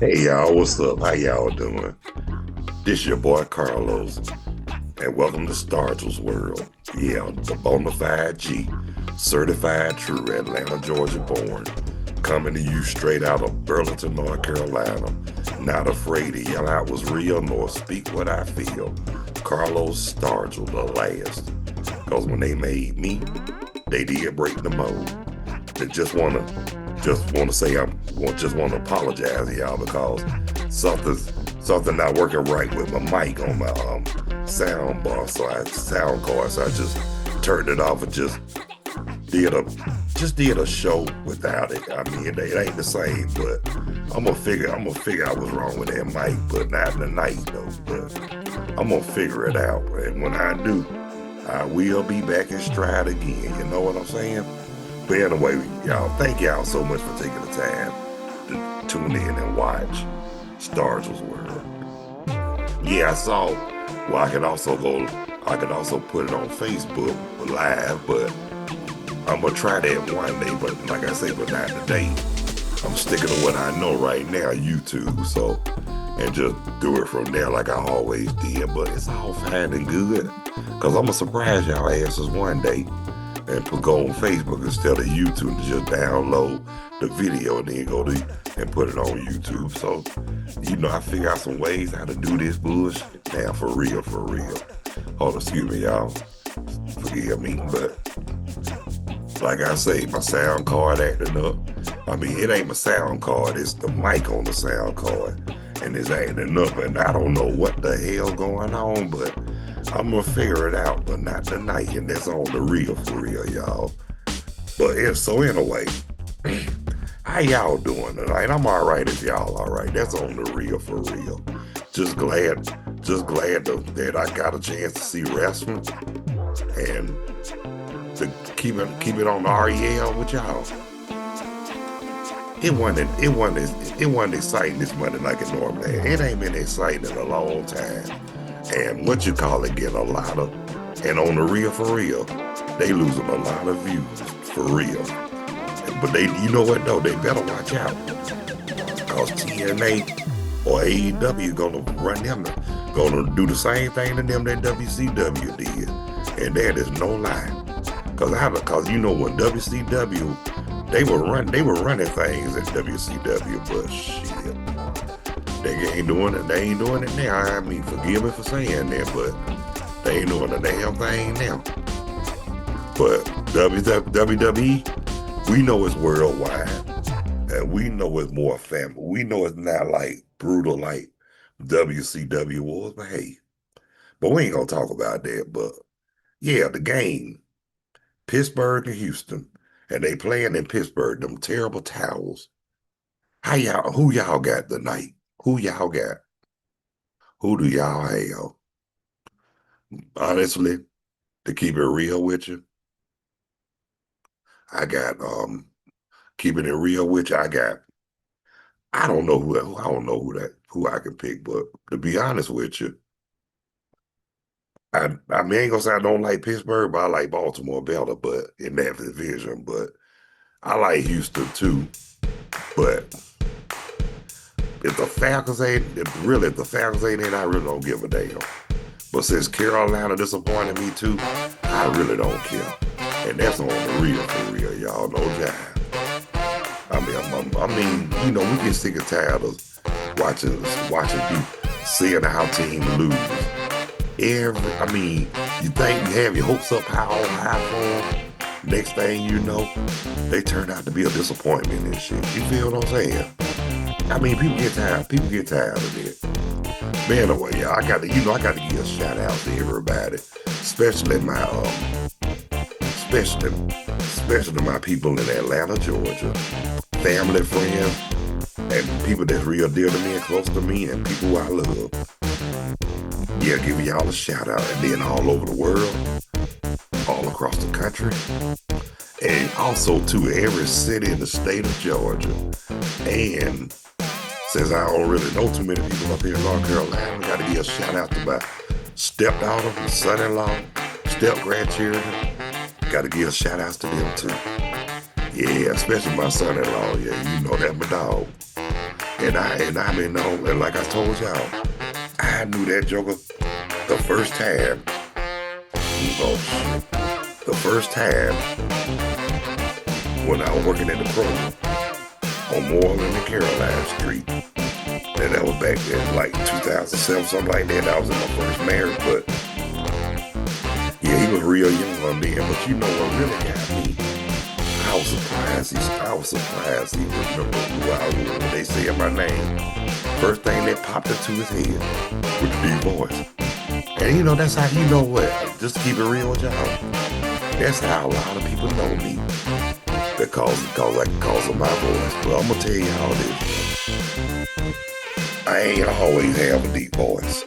Hey y'all, what's up? How y'all doing? This your boy Carlos, and welcome to Stargell's World. Yeah, the bona fide G, certified true Atlanta, Georgia born, coming to you straight out of Burlington, North Carolina. Not afraid to yell out what's real nor speak what I feel. Carlos Stargell, the last. Because when they made me, they did break the mold. They just wanna say just wanna apologize to y'all because something not working right with my mic on my sound bar, sound card. So I just turned it off and did a did a show without it. I mean, it ain't the same, but I'm gonna figure out what's wrong with that mic, but not tonight though. But I'm gonna figure it out, and when I do, I will be back in stride again. You know what I'm saying? But anyway, y'all, thank y'all so much for taking the time to tune in and watch Stargell's World. Yeah, I saw. Well, I could also put it on Facebook live, but I'm gonna try that one day. But like I say, but not today. I'm sticking to what I know right now, YouTube. So, and just do it from there like I always did. But it's all fine and good, cause I'm gonna surprise y'all asses one day and go on Facebook instead of YouTube to just download the video and then and put it on YouTube. So, I figure out some ways how to do this bullshit now for real, for real. Hold on, excuse me, y'all. Forgive me, but like I say, my sound card acting up. I mean, it ain't my sound card, it's the mic on the sound card. And it's acting up, and I don't know what the hell going on, but I'm gonna figure it out, but not tonight, and that's on the real for real, y'all. But so anyway, how y'all doing tonight? I'm all right if y'all all right. That's on the real for real. Just glad, that I got a chance to see wrestling and to keep it on the REL with y'all. It wasn't exciting this Monday like it normally. It ain't been exciting in a long time. And what you call it, get a lot of, and on the real for real, they losing a lot of views for real. But you know what though, they better watch out because TNA or AEW gonna do the same thing to them that WCW did, and that is no lie. Cause you know when WCW they were running things at WCW, but shit. They ain't doing it. They ain't doing it now. I mean, forgive me for saying that, but they ain't doing a damn thing now. But WWE, we know it's worldwide, and we know it's more family. We know it's not like brutal like WCW was, but hey, but we ain't gonna talk about that. But yeah, the game, Pittsburgh and Houston, and they playing in Pittsburgh. Them terrible towels. Who y'all got tonight? Who y'all got? Who do y'all have? Honestly, to keep it real with you, I got keeping it real with you, I don't know who I can pick, but to be honest with you, I mean I ain't gonna say I don't like Pittsburgh, but I like Baltimore better, but in that division, but I like Houston too. But if the Falcons ain't in, I really don't give a damn. But since Carolina disappointed me too, I really don't care. And that's on the real for real, y'all. No jive. We get sick and tired of watching people seeing how teams lose. You think you have your hopes up high for them. Next thing you know, they turn out to be a disappointment and shit. You feel what I'm saying? I mean, people get tired. People get tired of it. But anyway, yeah, I got to give a shout out to everybody, especially especially my people in Atlanta, Georgia, family, friends, and people that's real dear to me and close to me, and people who I love. Yeah, giving y'all a shout out, and then all over the world, all across the country, and also to every city in the state of Georgia, and since I don't really know too many people up here in North Carolina, I got to give a shout out to my stepdaughter, my son-in-law, step-grandchildren. Got to give shout outs to them too. Yeah, especially my son-in-law. Yeah, you know that my dog. And I mean, no, and like I told y'all, I knew that joker the first time. Oh shit. The first time when I was working at the Kroger on Moreland and Caroline Street. And that was back in like 2007, something like that. I was in my first marriage, but yeah, he was real young then. But you know what really got me? I was surprised he remembered who I was when they said my name. First thing that popped into his head was the deep voice. And you know, that's how, you know what? Just to keep it real with y'all, that's how a lot of people know me. Because of my voice. But I'm gonna tell y'all this. I ain't always have a deep voice.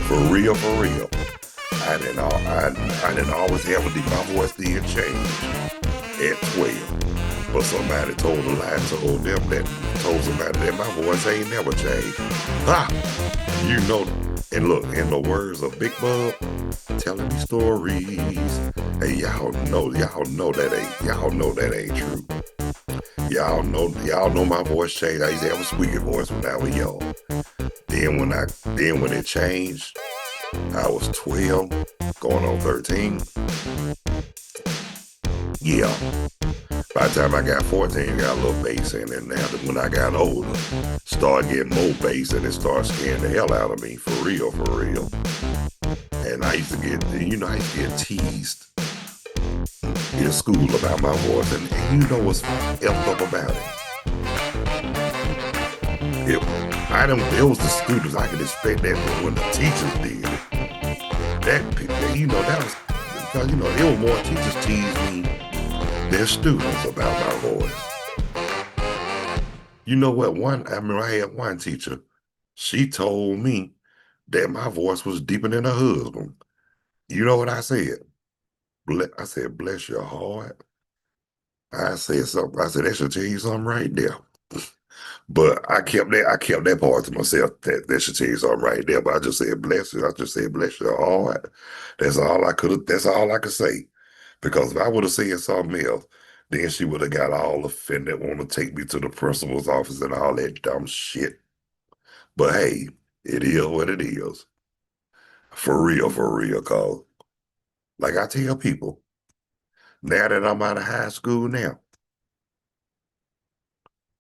For real. I didn't always have a deep. My voice did change at 12. But somebody told a lie, told somebody that my voice ain't never changed. Ha! You know, and look, in the words of Big Bub, telling me stories. Hey, y'all know that ain't true. Y'all know my voice changed. I used to have a squeaky voice when I was young. Then when it changed, I was 12, going on 13. Yeah. By the time I got 14, got a little bass in it. Now when I got older, started getting more bass and it started scaring the hell out of me. For real. And I used to get teased in school about my voice. And you know what's effed up about it? It was the students. I could expect that, but when the teachers did it, that was because there were more teachers teased me than students about my voice. You know what? I remember I had one teacher. She told me that my voice was deeper than her husband. You know what I said? I said, bless your heart. I said something. I said, that should tell you something right there. But I kept that part to myself. That should tell you something right there. But I just said, bless you. I just said, bless your heart. That's all I could say. Because if I would have said something else, then she would have got all offended, want to take me to the principal's office and all that dumb shit. But hey, it is what it is. For real, cause like I tell people, now that I'm out of high school now,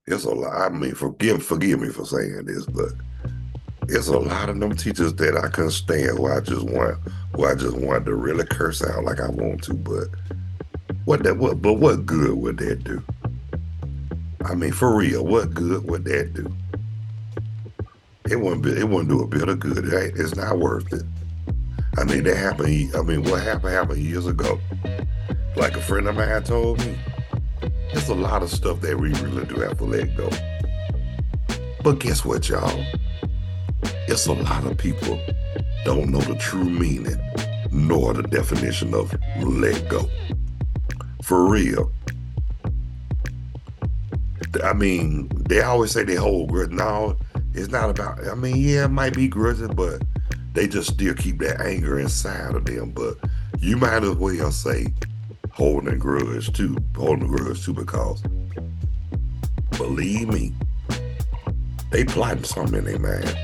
it's a lot. I mean, forgive me for saying this, but it's a lot of them teachers that I couldn't stand who I just wanted to really curse out like I want to, but what good would that do? I mean, for real, what good would that do? It wouldn't do a bit of good. It's not worth it. I mean, that happened. I mean, what happened years ago. Like a friend of mine told me, there's a lot of stuff that we really do have to let go. But guess what, y'all? It's a lot of people don't know the true meaning nor the definition of let go. For real. I mean, they always say they hold grudge. No, it's not about, I mean, yeah, it might be grudges, but they just still keep that anger inside of them. But you might as well say holding a grudge too, because believe me, they plotting something in their mind.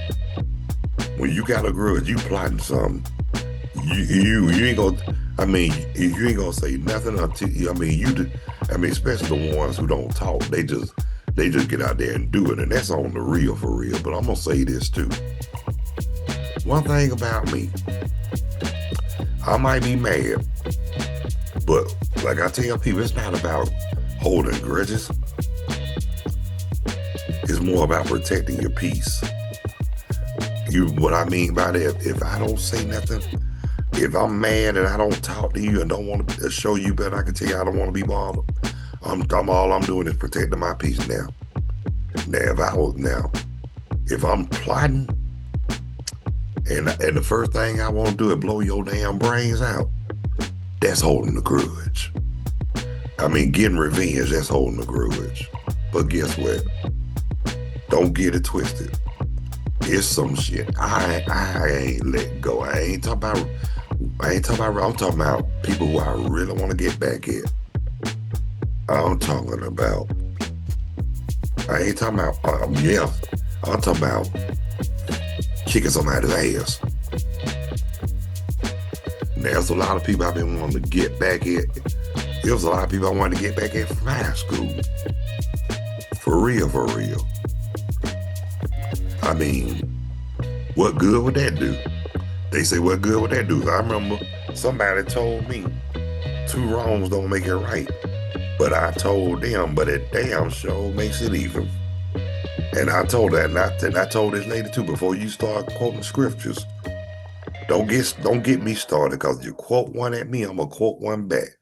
When you got a grudge, you plotting something. You ain't gonna, I mean, you ain't gonna say nothing until, especially the ones who don't talk, they just get out there and do it, and that's on the real, for real. But I'm gonna say this too. One thing about me, I might be mad, but like I tell people, it's not about holding grudges. It's more about protecting your peace. What I mean by that, if I don't say nothing, if I'm mad and I don't talk to you and don't want to show you better, I can tell you I don't want to be bothered. All I'm doing is protecting my peace now. If I'm plotting and the first thing I want to do is blow your damn brains out, that's holding the grudge. I mean, getting revenge, that's holding the grudge. But guess what? Don't get it twisted. It's some shit I ain't let go. I'm talking about people who I really want to get back at. I'm talking about I ain't talking about, yeah, I'm talking about kicking somebody's ass. There's a lot of people I've been wanting to get back at. There was a lot of people I wanted to get back at from high school. For real, for real. I mean, what good would that do? They say, what good would that do? I remember somebody told me, two wrongs don't make it right. But I told them, but it damn sure makes it even. And I told that, and I told this lady too, before you start quoting scriptures, don't get me started, because you quote one at me, I'm gonna quote one back.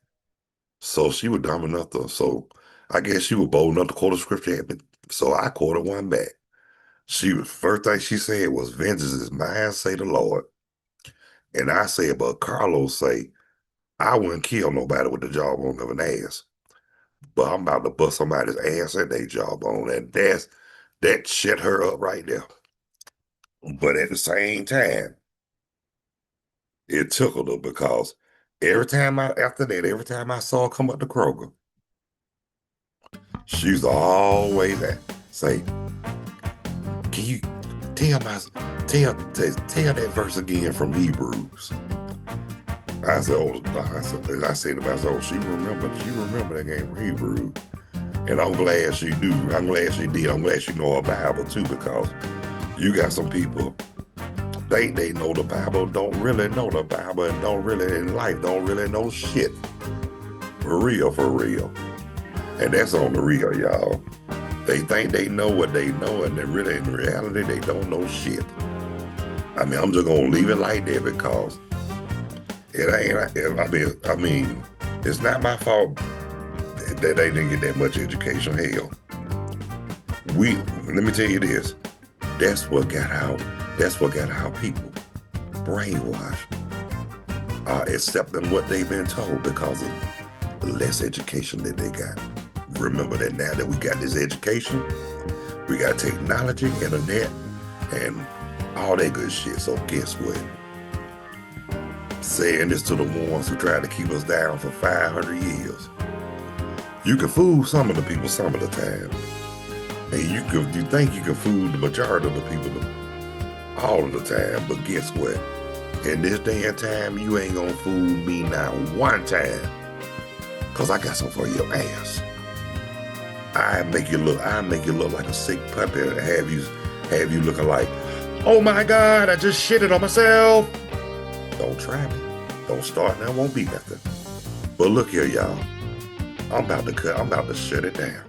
So she was dumb enough to, so I guess she was bold enough to quote a scripture at me. So I quoted one back. She was, first thing she said was, vengeance is mine, say the Lord. And I said, but Carlos say, I wouldn't kill nobody with the jawbone of an ass, but I'm about to bust somebody's ass at their jawbone. And that shut her up right there. But at the same time, it tickled her, because every time every time I saw her come up to Kroger, she's always say, can you tell that verse again from Hebrews? I said, I said to myself, she remember that game from Hebrews. And I'm glad she do. I'm glad she did. I'm glad she know her Bible too, because you got some people, they know the Bible, don't really know the Bible, and don't really, in life, don't really know shit. For real, for real. And that's on the real, y'all. They think they know what they know, and they really, in reality, they don't know shit. I mean, I'm just gonna leave it like that, because it ain't, I mean, it's not my fault that they didn't get that much education. Hell, let me tell you this, that's what got our people brainwashed, accepting what they've been told, because of the less education that they got. Remember that now that we got this education, we got technology, internet, and all that good shit. So guess what? Saying this to the ones who tried to keep us down for 500 years. You can fool some of the people some of the time. And you think you can fool the majority of the people all of the time. But guess what? In this day and time, you ain't gonna fool me not one time. Cause I got something for your ass. I make you look like a sick puppy, and have you looking like, oh my God, I just shitted on myself. Don't try me. Don't start now, won't be nothing. But look here, y'all. I'm about to shut it down.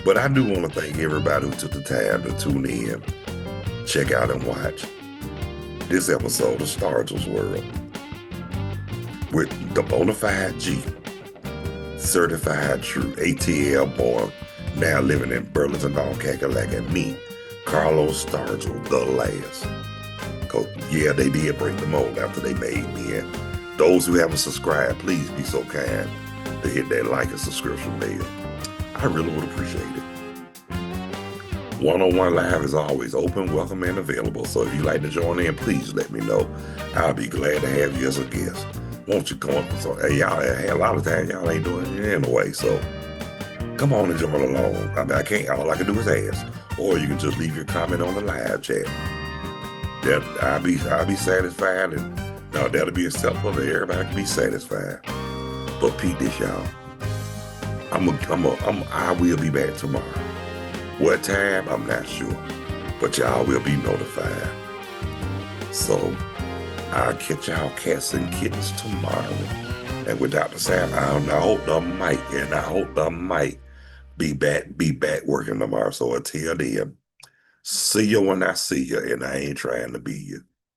But I do want to thank everybody who took the time to tune in, check out and watch this episode of Stargell's World with the Bonafide G, certified true ATL born, now living in Burlington, Kakalak, and me, Carlos Stargell, the last. Cause yeah, they did break the mold after they made me. And those who haven't subscribed, please be so kind to hit that like and subscription bell. I really would appreciate it. One-on-one live is always open, welcome, and available. So if you'd like to join in, please let me know. I'll be glad to have you as a guest. Won't you come up? So, hey, y'all, a lot of times y'all ain't doing it anyway. So come on and join along. I mean, I can't. All I can do is ask, or you can just leave your comment on the live chat. That I'll be satisfied, and no, that'll be acceptable. Everybody can be satisfied. But Pete, this y'all, I will be back tomorrow. What time? I'm not sure, but y'all will be notified. So I'll catch y'all cats and kittens tomorrow. And with Dr. Sam, I hope the mic be back working tomorrow. So until then, see you when I see you, and I ain't trying to be you.